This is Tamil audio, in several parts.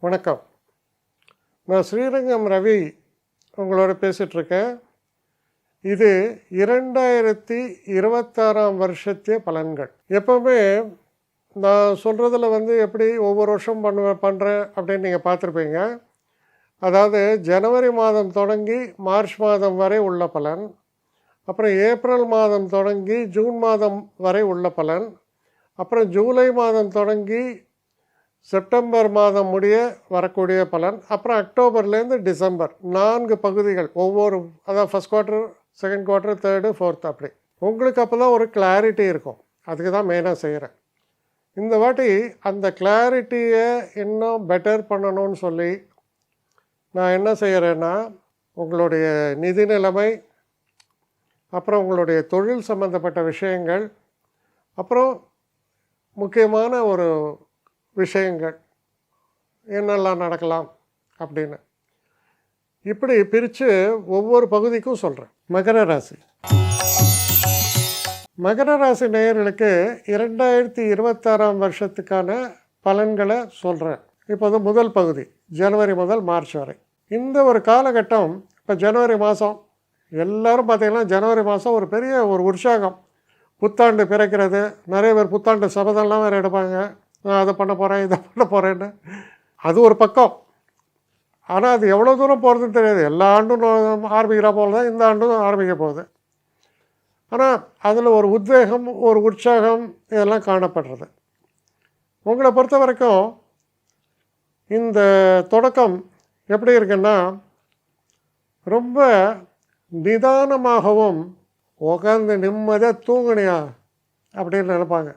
வணக்கம். நான் ஸ்ரீரங்கம் ரவி உங்களோட பேசிகிட்ருக்கேன். இது 2026 வருஷத்திய பலன்கள். எப்போவுமே நான் சொல்கிறதுல எப்படி ஒவ்வொரு வருஷம் பண்ணுறேன் அப்படின்னு நீங்கள் பார்த்துருப்பீங்க. அதாவது ஜனவரி மாதம் தொடங்கி மார்ச் மாதம் வரை உள்ள பலன், அப்புறம் ஏப்ரல் மாதம் தொடங்கி ஜூன் மாதம் வரை உள்ள பலன், அப்புறம் ஜூலை மாதம் தொடங்கி செப்டம்பர் மாதம் முடிய வரக்கூடிய பலன், அப்புறம் அக்டோபர்லேருந்து டிசம்பர் 4 பகுதிகள் ஒவ்வொரு, அதாவது first quarter, second quarter, third, fourth, அப்படி உங்களுக்கு அப்போ தான் ஒரு கிளாரிட்டி இருக்கும். அதுக்கு தான் மெயினாக செய்கிறேன். இந்த வாட்டி அந்த கிளாரிட்டியை இன்னும் பெட்டர் பண்ணணும்னு சொல்லி நான் என்ன செய்கிறேன்னா, உங்களுடைய நிதி நிலைமை, அப்புறம் உங்களுடைய தொழில் சம்மந்தப்பட்ட விஷயங்கள், அப்புறம் முக்கியமான ஒரு விஷயங்கள் என்னெல்லாம் நடக்கலாம் அப்படின்னு இப்படி பிரித்து ஒவ்வொரு பகுதிக்கும் சொல்கிறேன். மகர ராசி. மகர ராசி நேயர்களுக்கு 2026 வருஷத்துக்கான பலன்களை சொல்கிறேன். இப்போது முதல் பகுதி ஜனவரி முதல் மார்ச் வரை. இந்த ஒரு காலகட்டம், இப்போ ஜனவரி மாதம் எல்லோரும் பார்த்திங்கன்னா ஜனவரி மாதம் ஒரு பெரிய ஒரு உற்சாகம். புத்தாண்டு பிறக்கிறது, நிறைய பேர் புத்தாண்டு சபதம்லாம் வேறு எடுப்பாங்க. நான் அதை பண்ண போகிறேன், இதை பண்ண போகிறேன்னு. அது ஒரு பக்கம். ஆனால் அது எவ்வளோ தூரம் போகிறதுன்னு தெரியாது. எல்லா ஆண்டும் ஆரம்பிக்கிற போல தான் இந்த ஆண்டும் ஆரம்பிக்க போகுது. ஆனால் அதில் ஒரு உத்வேகம், ஒரு உற்சாகம் இதெல்லாம் காணப்படுறது. உங்களை பொறுத்த வரைக்கும் இந்த தொடக்கம் எப்படி இருக்குன்னா, ரொம்ப நிதானமாகவும் உட்காந்து நிம்மதியாக தூங்குனியா அப்படின்னு நினைப்பாங்க.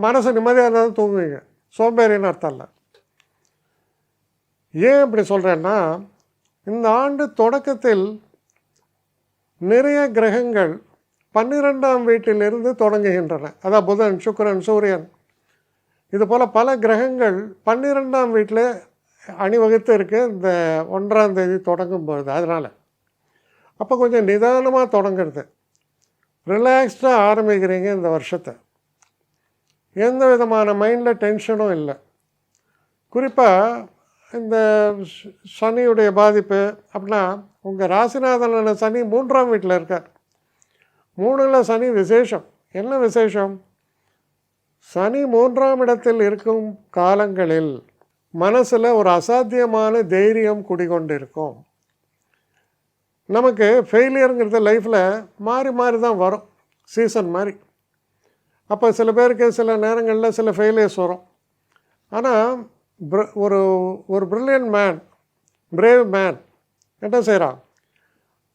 மனசு நிம்மதியாக இருந்தாலும் தூங்குவீங்க, சோம்பேறின்னு அர்த்தம் இல்லை. ஏன் இப்படி சொல்கிறேன்னா, இந்த ஆண்டு தொடக்கத்தில் நிறைய கிரகங்கள் 12ஆம் வீட்டிலிருந்து தொடங்குகின்றன. அதான் புதன், சுக்கிரன், சூரியன், இது போல் பல கிரகங்கள் 12ஆம் வீட்டில் அணிவகுத்து இருக்குது இந்த 1ஆம் தேதி தொடங்கும் பொழுது. அதனால் அப்போ கொஞ்சம் நிதானமாக தொடங்குறது, ரிலாக்ஸ்டாக ஆரம்பிக்கிறீங்க இந்த வருஷத்தை. எந்த விதமான மைண்டில் டென்ஷனும் இல்லை. குறிப்பாக இந்த சனியுடைய பாதிப்பு அப்படின்னா, உங்கள் ராசிநாதனான சனி 3ஆம் வீட்டில் இருக்கார். 3ல் சனி விசேஷம். என்ன விசேஷம்? சனி 3ஆம் இடத்தில் இருக்கும் காலங்களில் மனசில் ஒரு அசாத்தியமான தைரியம் குடிகொண்டு இருக்கும். நமக்கு ஃபெயிலியருங்கிறது லைஃப்பில் மாறி மாறி தான் வரும், சீசன் மாதிரி. அப்போ சில பேருக்கு சில நேரங்களில் சில ஃபெயிலியர்ஸ் வரும். ஆனால் ஒரு ஒரு பிரில்லியன்ட் மேன், பிரேவ் மேன் என்ன செய்கிறான்,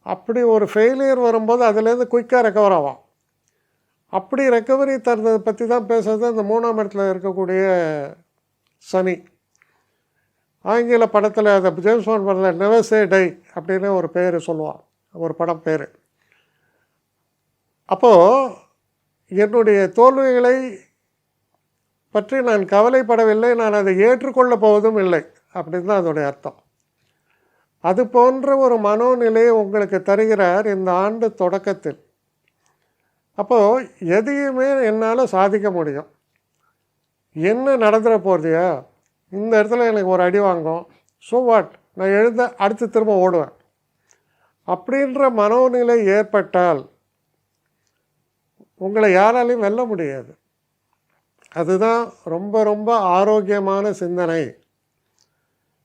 அப்படி ஒரு ஃபெயிலியர் வரும்போது அதுலேருந்து குயிக்காக ரெக்கவர் ஆவான். அப்படி ரெக்கவரி தரதை பற்றி தான் பேசுகிறது அந்த 3ஆம் இடத்துல இருக்கக்கூடிய சனி. ஆங்கில படத்தில் அதை ஜேம்ஸ் பாண்ட் படத்தில் நெவர் சே டை அப்படின்னு ஒரு பேர் சொல்லுவான், ஒரு படம் பேர். அப்போது என்னுடைய தோல்விகளை பற்றி நான் கவலைப்படவில்லை, நான் அதை ஏற்றுக்கொள்ளப் போவதும் இல்லை அப்படின்னு தான் அதோடைய அர்த்தம். அது போன்ற ஒரு மனோநிலையை உங்களுக்கு தருகிறார் இந்த ஆண்டு தொடக்கத்தில். அப்போது எதையுமே என்னால் சாதிக்க முடியும். என்ன நடந்துட போகிறதையா, இந்த இடத்துல எனக்கு ஒரு அடி வாங்கும், ஸோ வாட், நான் எழுத அடுத்து திரும்ப ஓடுவேன் அப்படின்ற மனோநிலை ஏற்பட்டால் உங்களை யாராலையும் வெல்ல முடியாது. அதுதான் ரொம்ப ரொம்ப ஆரோக்கியமான சிந்தனை.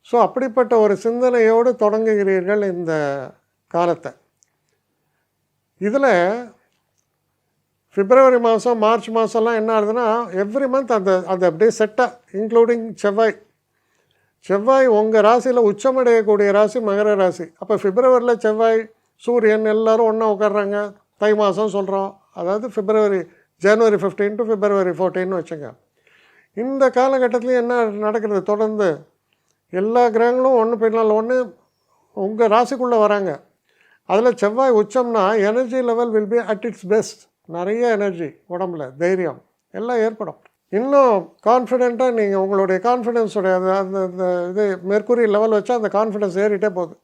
ஸோ அப்படிப்பட்ட ஒரு சிந்தனையோடு தொடங்குகிறீர்கள் இந்த காலத்தை. இதில் பிப்ரவரி மாதம், மார்ச் மாதம்லாம் என்ன ஆகுதுன்னா, எவ்ரி மந்த் அந்த அப்படியே செட்டாக, இன்க்ளூடிங் செவ்வாய் உங்கள் ராசியில் உச்சமடையக்கூடிய ராசி மகர ராசி. அப்போ பிப்ரவரியில் செவ்வாய், சூரியன் எல்லோரும் ஒன்றா உட்காடுறாங்க. தை மாதம் சொல்கிறோம், அதாவது ஜனவரி 15 டு பிப்ரவரி 14 வச்சுங்க. இந்த காலகட்டத்துலேயும் என்ன நடக்கிறது, தொடர்ந்து எல்லா கிரகங்களும் ஒன்று பின்னால் ஒன்று உங்கள் ராசிக்குள்ளே வராங்க. அதில் செவ்வாய் உச்சம்னா energy level will be at its best. நிறைய எனர்ஜி, உடம்புல தைரியம் எல்லாம் ஏற்படும். இன்னும் கான்ஃபிடெண்ட்டாக நீங்கள் உங்களுடைய கான்ஃபிடென்ஸோடைய அந்த இது மெர்க்குரி லெவல் வச்சா அந்த கான்ஃபிடென்ஸ் ஏறிட்டே போகுது.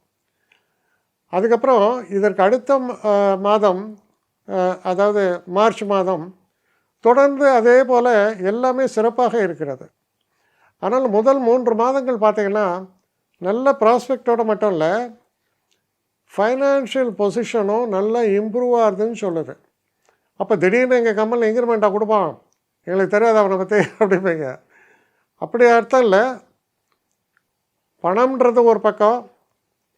அதுக்கப்புறம் இதற்கு அடுத்த மாதம், அதாவது மார்ச் மாதம் தொடர்ந்து அதே போல் எல்லாமே சிறப்பாக இருக்கிறது. ஆனால் முதல் 3 மாதங்கள் பார்த்திங்கன்னா நல்ல ப்ராஸ்பெக்டோடு மட்டும் இல்லை, ஃபைனான்ஷியல் பொசிஷனும் நல்லா இம்ப்ரூவ் ஆகுதுன்னு சொல்லுது. அப்போ திடீர்னு எங்கள் கம்பெனியில் இன்க்ரிமெண்ட்டாக கொடுப்பான், எங்களுக்கு தெரியாது அவனை பற்றி அப்படிப்பீங்க. அப்படி அர்த்தம் இல்லை. பணம்ன்றது ஒரு பக்கம்,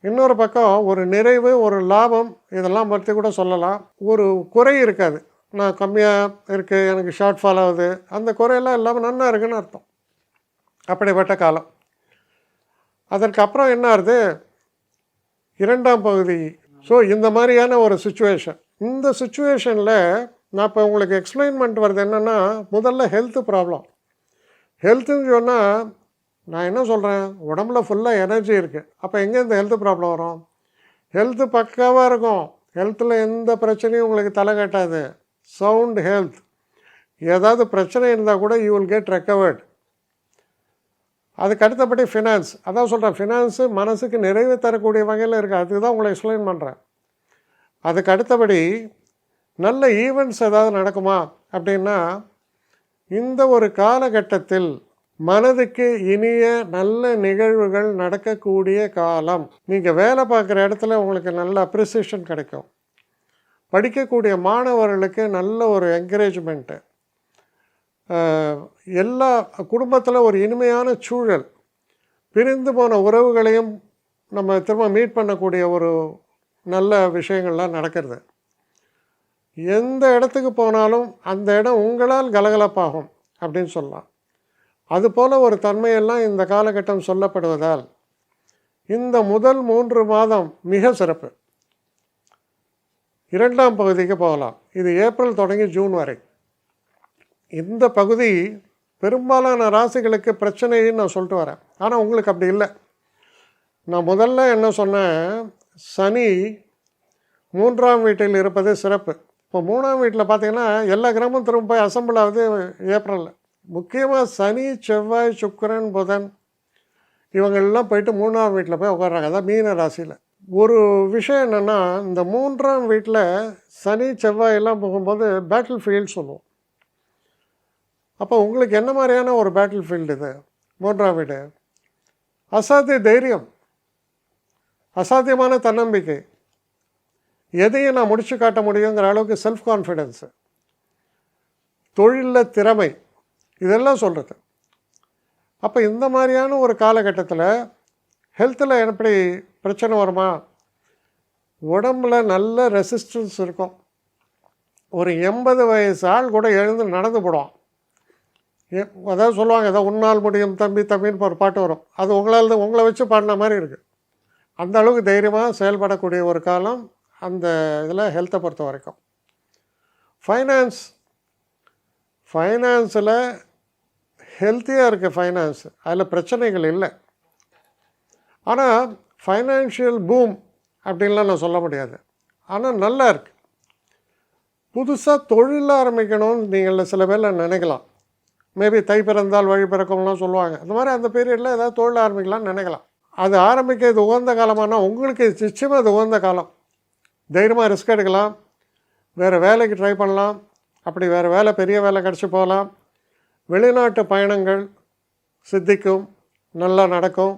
இன்னொரு பக்கம் ஒரு நிறைவு, ஒரு லாபம், இதெல்லாம் பற்றி கூட சொல்லலாம். ஒரு குறை இருக்காது. நான் கம்மியாக இருக்குது, எனக்கு ஷார்ட் ஃபால் ஆகுது, அந்த குறையெல்லாம் இல்லாமல் நன்னா இருக்குன்னு அர்த்தம். அப்படிப்பட்ட காலம். அதற்கப்புறம் என்ன ஆகுது, இரண்டாம் பகுதி. ஸோ இந்த மாதிரியான ஒரு சுச்சுவேஷன். இந்த சுச்சுவேஷனில் நான் இப்போ உங்களுக்கு எக்ஸ்பிளைன் பண்ணிட்டு வருது என்னென்னா, முதல்ல ஹெல்த்து ப்ராப்ளம். ஹெல்த்துன்னு சொன்னால் நான் என்ன சொல்கிறேன், உடம்புல ஃபுல்லாக எனர்ஜி இருக்குது. அப்போ எங்கே இந்த ஹெல்த்து ப்ராப்ளம் வரும்? ஹெல்த்து பக்காவாக இருக்கும், ஹெல்த்தில் எந்த பிரச்சனையும் உங்களுக்கு தலை கட்டாது. Sound health. ஏதாவது பிரச்சனை இருந்தால் கூட யூ வில் கெட் ரெக்கவர்ட். அதுக்கு அடுத்தபடி ஃபினான்ஸ். அதான் சொல்கிறேன், ஃபினான்ஸு மனசுக்கு நிறைவு தரக்கூடிய வகையில் இருக்குது. அதுக்கு தான் உங்களை எக்ஸ்பிளைன் பண்ணுறேன். அதுக்கு அடுத்தபடி நல்ல ஈவெண்ட்ஸ் ஏதாவது நடக்குமா அப்படின்னா, இந்த ஒரு காலகட்டத்தில் மனதுக்கு இனிய நல்ல நிகழ்வுகள் நடக்கக்கூடிய காலம். நீங்கள் வேலை பார்க்குற இடத்துல உங்களுக்கு நல்ல அப்ரிசியேஷன் கிடைக்கும். படிக்கக்கூடிய மாணவர்களுக்கு நல்ல ஒரு என்கரேஜ்மெண்ட்டு. எல்லா குடும்பத்தில் ஒரு இனிமையான சூழல். பிரிந்து போன உறவுகளையும் நம்ம திரும்ப மீட் பண்ணக்கூடிய ஒரு நல்ல விஷயங்கள்லாம் நடக்கிறது. எந்த இடத்துக்கு போனாலும் அந்த இடம் உங்களால் கலகலப்பாகும் அப்படின்னு சொல்லலாம். அதுபோல் ஒரு தன்மையெல்லாம் இந்த காலகட்டம் சொல்லப்படுவதால் இந்த முதல் 3 மாதம் மிக சிறப்பு. இரண்டாம் பகுதிக்கு போகலாம். இது ஏப்ரல் தொடங்கி ஜூன் வரை. இந்த பகுதி பெரும்பாலான ராசிகளுக்கு பிரச்சனைன்னு நான் சொல்லிட்டு வரேன். ஆனால் உங்களுக்கு அப்படி இல்லை. நான் முதல்ல என்ன சொன்னேன், சனி 3ஆம் வீட்டில் இருப்பது சிறப்பு. இப்போ 3ஆம் வீட்டில் பார்த்தீங்கன்னா எல்லா கிரகமும் திரும்ப போய் அசம்பிள் ஆகுது ஏப்ரலில். முக்கியமாக சனி, செவ்வாய், சுக்கிரன், புதன் இவங்கெல்லாம் போயிட்டு 3ஆம் வீட்டில் போய் உட்கார்றாங்க. அதான் மீன ராசியில். ஒரு விஷயம் என்னென்னா, இந்த 3ஆம் வீட்டில் சனி செவ்வாய் எல்லாம் போகும்போது பேட்டில் ஃபீல்டு சொல்லுவோம். அப்போ உங்களுக்கு என்ன மாதிரியான ஒரு பேட்டில் ஃபீல்டு இது 3ஆம் வீடு? அசாத்திய தைரியம், அசாத்தியமான தன்னம்பிக்கை, எதையும் நான் முடிச்சு காட்ட முடியுங்கிற அளவுக்கு செல்ஃப் கான்ஃபிடென்ஸு, தொழிலில் திறமை, இதெல்லாம் சொல்கிறது. அப்போ இந்த மாதிரியான ஒரு காலகட்டத்தில் ஹெல்த்தில் எப்படி பிரச்சனை வருமா? உடம்பில் நல்ல ரெசிஸ்டன்ஸ் இருக்கும். ஒரு 80 வயசு ஆள் கூட எழுந்து நடந்து போடுவான். அதாவது சொல்லுவாங்க, ஏதோ உன்னால் முடியும் தம்பி தம்பின்னு ஒரு பாட்டு வரும். அது உங்களை வச்சு பாடின மாதிரி இருக்குது. அந்த அளவுக்கு தைரியமாக செயல்படக்கூடிய ஒரு காலம் அந்த இதில் ஹெல்த்தை பொறுத்த வரைக்கும். ஃபைனான்ஸில் ஹெல்த்தியாக இருக்குது ஃபைனான்ஸ், அதில் பிரச்சனைகள் இல்லை. ஆனால் ஃபைனான்ஷியல் பூம் அப்படின்லாம் நான் சொல்ல முடியாது. ஆனால் நல்லா இருக்குது. புதுசாக தொழில் ஆரம்பிக்கணும்னு நீங்கள் சில பேரில் நினைக்கலாம். மேபி தை பிறந்தால் வழி பிறக்கும்லாம் சொல்லுவாங்க. அந்த மாதிரி அந்த பீரியடில் ஏதாவது தொழில் ஆரம்பிக்கலாம்னு நினைக்கலாம். அது ஆரம்பிக்க இது உகந்த காலமானா உங்களுக்கு நிச்சயமாக அது உகந்த காலம். தைரியமாக ரிஸ்க் எடுக்கலாம், வேறு வேலைக்கு ட்ரை பண்ணலாம். அப்படி வேறு வேலை, பெரிய வேலை கிடச்சி போகலாம். வெளிநாட்டு பயணங்கள் சித்திக்கும், நல்லா நடக்கும்.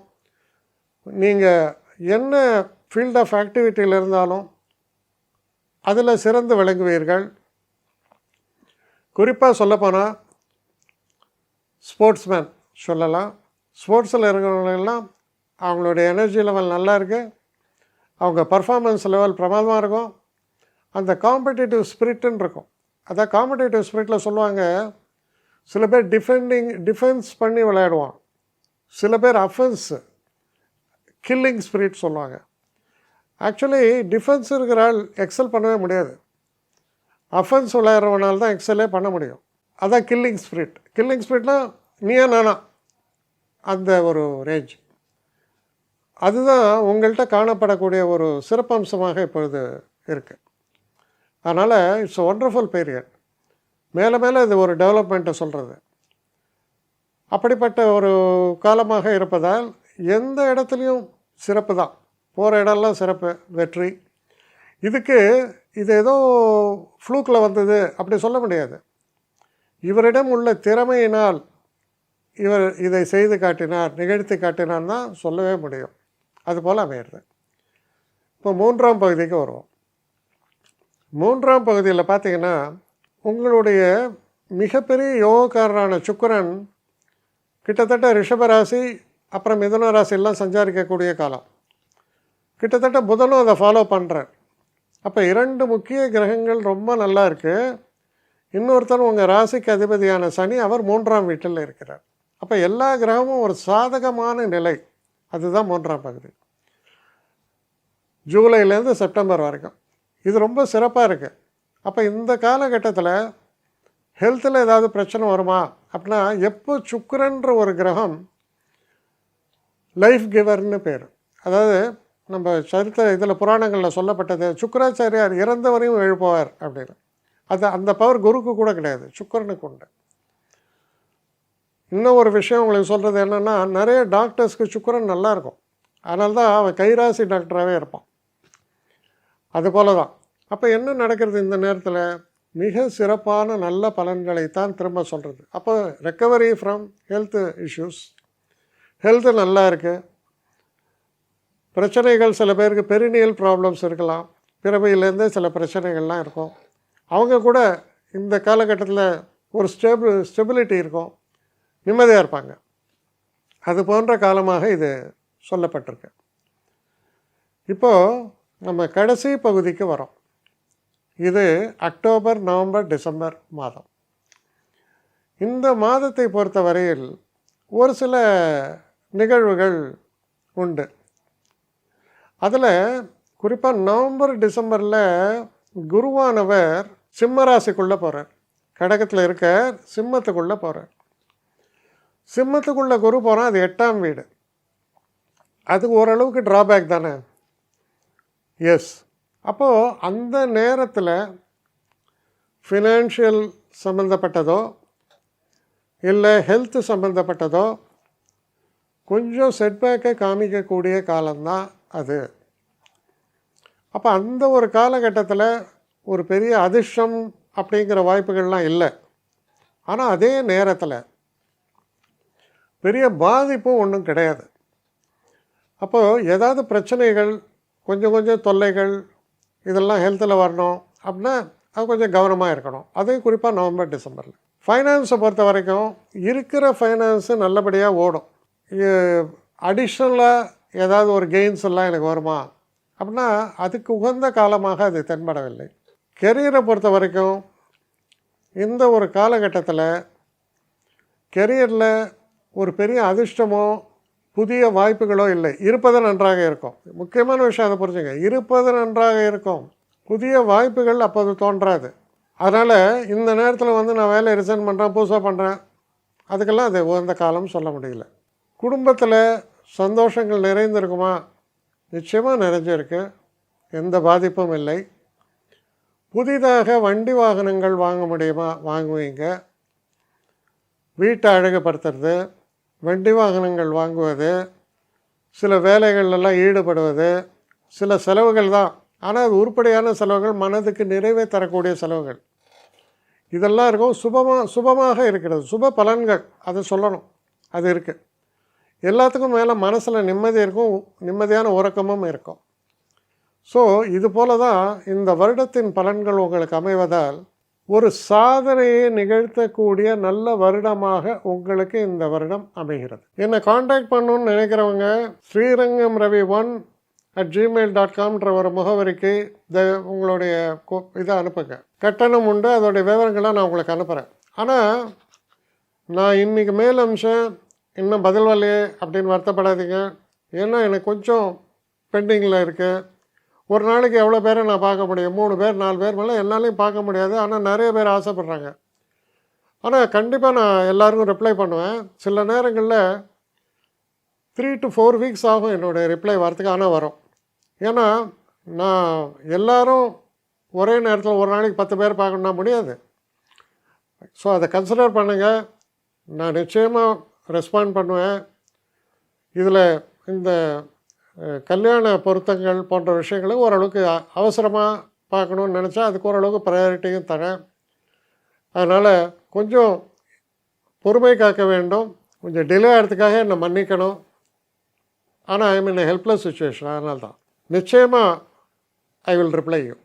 நீங்கள் என்ன ஃபீல்ட் ஆஃப் ஆக்டிவிட்டியில் இருந்தாலும் அதில் சிறந்து விளங்குவீர்கள். குறிப்பாக சொல்லப்போனால் ஸ்போர்ட்ஸ்மேன் சொல்லலாம். ஸ்போர்ட்ஸில் இருக்கிறவங்களெல்லாம் அவங்களுடைய எனர்ஜி லெவல் நல்லா இருக்குது, அவங்க பர்ஃபார்மன்ஸ் லெவல் பிரமாதமாக இருக்கும். அந்த காம்படிட்டிவ் ஸ்பிரிட்டுன்னு இருக்கும். அதான் காம்படிட்டிவ் ஸ்பிரிட்டில் சொல்லுவாங்க, சில பேர் டிஃபென்ஸ் பண்ணி விளையாடுவான், சில பேர் அஃபென்ஸு கில்லிங் ஸ்பிரிட் சொல்லுவாங்க. ஆக்சுவலி டிஃபென்ஸ் இருக்கிற ஆள் எக்ஸல் பண்ணவே முடியாது. அஃபென்ஸ் விளையாடுறவனால தான் எக்ஸலே பண்ண முடியும். அதான் killing spirit. Killing ஸ்பிரிட்னால் Neeya Naana அந்த ஒரு ரேஞ்ச். அதுதான் உங்கள்கிட்ட காணப்படக்கூடிய ஒரு சிறப்பம்சமாக இப்பொழுது இருக்குது. அதனால் இட்ஸ் அ ஒண்டர்ஃபுல் பீரியட். மேலே மேலே இது ஒரு டெவலப்மெண்ட்டை சொல்கிறது. அப்படிப்பட்ட ஒரு காலமாக இருப்பதால் எந்த இடத்துலையும் சிறப்பு தான். போகிற இடம்லாம் சிறப்பு, வெற்றி. இது ஏதோ ஃப்ளூக்கில் வந்தது அப்படி சொல்ல முடியாது. இவரிடம் உள்ள திறமையினால் இவர் இதை செய்து காட்டினார், நிகழ்த்தி காட்டினார் தான் சொல்லவே முடியும். அதுபோல் அமையிறது. இப்போ 3ஆம் பகுதிக்கு வருவோம். 3ஆம் பகுதியில் பார்த்தீங்கன்னா, உங்களுடைய மிகப்பெரிய யோகக்காரரான சுக்கிரன் கிட்டத்தட்ட ரிஷபராசி அப்புறம் மிதுன ராசியெல்லாம் சஞ்சாரிக்கக்கூடிய காலம். கிட்டத்தட்ட புதனும் அதை ஃபாலோ பண்ணுறார். அப்போ 2 முக்கிய கிரகங்கள் ரொம்ப நல்லா இருக்குது. இன்னொருத்தர் உங்கள் ராசிக்கு அதிபதியான சனி, அவர் 3ஆம் வீட்டில் இருக்கிறார். அப்போ எல்லா கிரகமும் ஒரு சாதகமான நிலை. அதுதான் 3ஆம் பகுதி, ஜூலைலேருந்து செப்டம்பர் வரைக்கும். இது ரொம்ப சிறப்பாக இருக்குது. அப்போ இந்த காலகட்டத்தில் ஹெல்த்தில் ஏதாவது பிரச்சனை வருமா அப்படின்னா, எப்போ சுக்கிரன்ற ஒரு கிரகம் லைஃப் கிவர்னு பேர். அதாவது நம்ம சரித்திர இதில் புராணங்களில் சொல்லப்பட்டது, சுக்கிராச்சாரியார் இறந்தவரையும் எழுப்புவார் அப்படின்னு. அந்த பவர் குருக்கு கூட கிடையாது, சுக்கிரனுக்கு உண்டு. இன்னும் ஒரு விஷயம் உங்களுக்கு சொல்கிறது என்னென்னா, நிறைய டாக்டர்ஸ்க்கு சுக்கிரன் நல்லாயிருக்கும், அதனால தான் அவன் கைராசி டாக்டராகவே இருப்பான். அதுபோல தான். அப்போ என்ன நடக்கிறது இந்த நேரத்தில்? மிக சிறப்பான நல்ல பலன்களைத்தான் திரும்ப சொல்கிறது. அப்போ recovery from health issues, health நல்லா இருக்குது. பிரச்சனைகள் சில பேருக்கு பெரினியல் ப்ராப்ளம்ஸ் இருக்கலாம், பிறவையிலேருந்தே சில பிரச்சனைகள்லாம் இருக்கும். அவங்க கூட இந்த காலகட்டத்தில் ஒரு ஸ்டெபிலிட்டி இருக்கும், நிம்மதியாக இருப்பாங்க. அது போன்ற காலமாக இது சொல்லப்பட்டிருக்கு. இப்போது நம்ம கடைசி பகுதிக்கு வரோம். இது அக்டோபர், நவம்பர், டிசம்பர் மாதம். இந்த மாதத்தை பொறுத்த வரையில் ஒரு சில நிகழ்வுகள் உண்டு. அதில் குறிப்பாக நவம்பர், டிசம்பரில் குருவானவர் சிம்ம ராசிக்குள்ளே போகிறார். கடகத்தில் இருக்க சிம்மத்துக்குள்ளே போகிறார். சிம்மத்துக்குள்ளே குரு போனால் அது 8ஆம் வீடு. அது ஓரளவுக்கு ட்ராபேக் தானே? எஸ். அப்போது அந்த நேரத்தில் ஃபினான்ஷியல் சம்மந்தப்பட்டதோ இல்லை ஹெல்த்து சம்மந்தப்பட்டதோ கொஞ்சம் செட்பேக்கை காமிக்கக்கூடிய காலம்தான் அது. அப்போ அந்த ஒரு காலகட்டத்தில் ஒரு பெரிய அதிர்ஷ்டம் அப்படிங்கிற வாய்ப்புகள்லாம் இல்லை. ஆனால் அதே நேரத்தில் பெரிய பாதிப்பும் ஒன்றும் கிடையாது. அப்போது ஏதாவது பிரச்சனைகள், கொஞ்சம் கொஞ்சம் தொல்லைகள் இதெல்லாம் ஹெல்த்தில் வரணும் அப்படின்னா அது கொஞ்சம் கவனமாக இருக்கணும். அதுவும் குறிப்பாக நவம்பர், டிசம்பரில். ஃபைனான்ஸை பொறுத்த வரைக்கும் இருக்கிற ஃபைனான்ஸு நல்லபடியாக ஓடும். அடிஷ்னலாக ஏதாவது ஒரு கெயின்ஸ் எல்லாம் எனக்கு வருமா அப்படின்னா அதுக்கு உகந்த காலமாக அது தென்படவில்லை. கெரியரை பொறுத்த வரைக்கும் இந்த ஒரு காலகட்டத்தில் கெரியரில் ஒரு பெரிய அதிர்ஷ்டமோ புதிய வாய்ப்புகளோ இல்லை. இருப்பது நன்றாக இருக்கும். முக்கியமான விஷயம் அதை புரிஞ்சுங்க, இருப்பது நன்றாக இருக்கும், புதிய வாய்ப்புகள் அப்போது தோன்றாது. அதனால் இந்த நேரத்தில் நான் வேலையை ரிசைன் பண்ணுறேன், புதுசாக பண்ணுறேன், அதுக்கெல்லாம் அது உகந்த காலம் சொல்ல முடியல. குடும்பத்தில் சந்தோஷங்கள் நிறைந்திருக்குமா? நிச்சயமாக நிறைஞ்சிருக்கு, எந்த பாதிப்பும் இல்லை. புதிதாக வண்டி வாகனங்கள் வாங்க முடியுமா? வாங்குவீங்க. வீட்டை அழகுபடுத்துறது, வண்டி வாகனங்கள் வாங்குவது, சில வேலைகளெல்லாம் ஈடுபடுவது, சில செலவுகள் தான், ஆனால் அது உருப்படியான செலவுகள், மனதுக்கு நிறைவே தரக்கூடிய செலவுகள், இதெல்லாம் இருக்கும். சுபமாக இருக்கிறது, சுப பலன்கள், அதை சொல்லணும், அது இருக்குது. எல்லாத்துக்கும் மேலே மனசில் நிம்மதி இருக்கும், நிம்மதியான உறக்கமும் இருக்கும். ஸோ இது போல தான் இந்த வருடத்தின் பலன்கள் உங்களுக்கு அமைவதால் ஒரு சாதனையை நிகழ்த்தக்கூடிய நல்ல வருடமாக உங்களுக்கு இந்த வருடம் அமைகிறது. என்னை காண்டாக்ட் பண்ணணுன்னு நினைக்கிறவங்க srirangamravi1@gmail.comன்ற ஒரு முகவரிக்கு உங்களுடைய இதை அனுப்புங்க. கட்டணம் உண்டு, அதோடைய விவரங்களை நான் உங்களுக்கு அனுப்புகிறேன். ஆனால் நான் இன்றைக்கி மேல் அம்சம் இன்னும் பதில் வரலையே அப்படின்னு வருத்தப்படாதீங்க. ஏன்னா எனக்கு கொஞ்சம் பெண்டிங்கில் இருக்குது. ஒரு நாளைக்கு எவ்வளோ பேரை நான் பார்க்க முடியும்? 3 பேர் 4 பேர் மேலே என்னாலையும் பார்க்க முடியாது. ஆனால் நிறைய பேர் ஆசைப்பட்றாங்க. ஆனால் கண்டிப்பாக நான் எல்லாருக்கும் ரிப்ளை பண்ணுவேன். சில நேரங்களில் 3 to 4 வீக்ஸ் ஆகும் என்னுடைய ரிப்ளை வரத்துக்கு. ஆனால் வரும். ஏன்னா நான் எல்லோரும் ஒரே நேரத்தில் ஒரு நாளைக்கு 10 பேர் பார்க்கணுன்னா முடியாது. ஸோ அதை கன்சிடர் பண்ணுங்கள். நான் நிச்சயமாக ரெஸ்பாண்ட் பண்ணுவேன். இதில் இந்த கல்யாண பொருத்தங்கள் போன்ற விஷயங்களை ஓரளவுக்கு அவசரமாக பார்க்கணுன்னு நினச்சா அதுக்கு ஓரளவுக்கு ப்ரையாரிட்டியும் தரேன். அதனால் கொஞ்சம் பொறுமை காக்க வேண்டும். கொஞ்சம் டிலே ஆகிறதுக்காக என்னை மன்னிக்கணும். ஆனால் I am in a helpless situation. அதனால தான் நிச்சயமாக ஐ வில் ரிப்ளை யூ.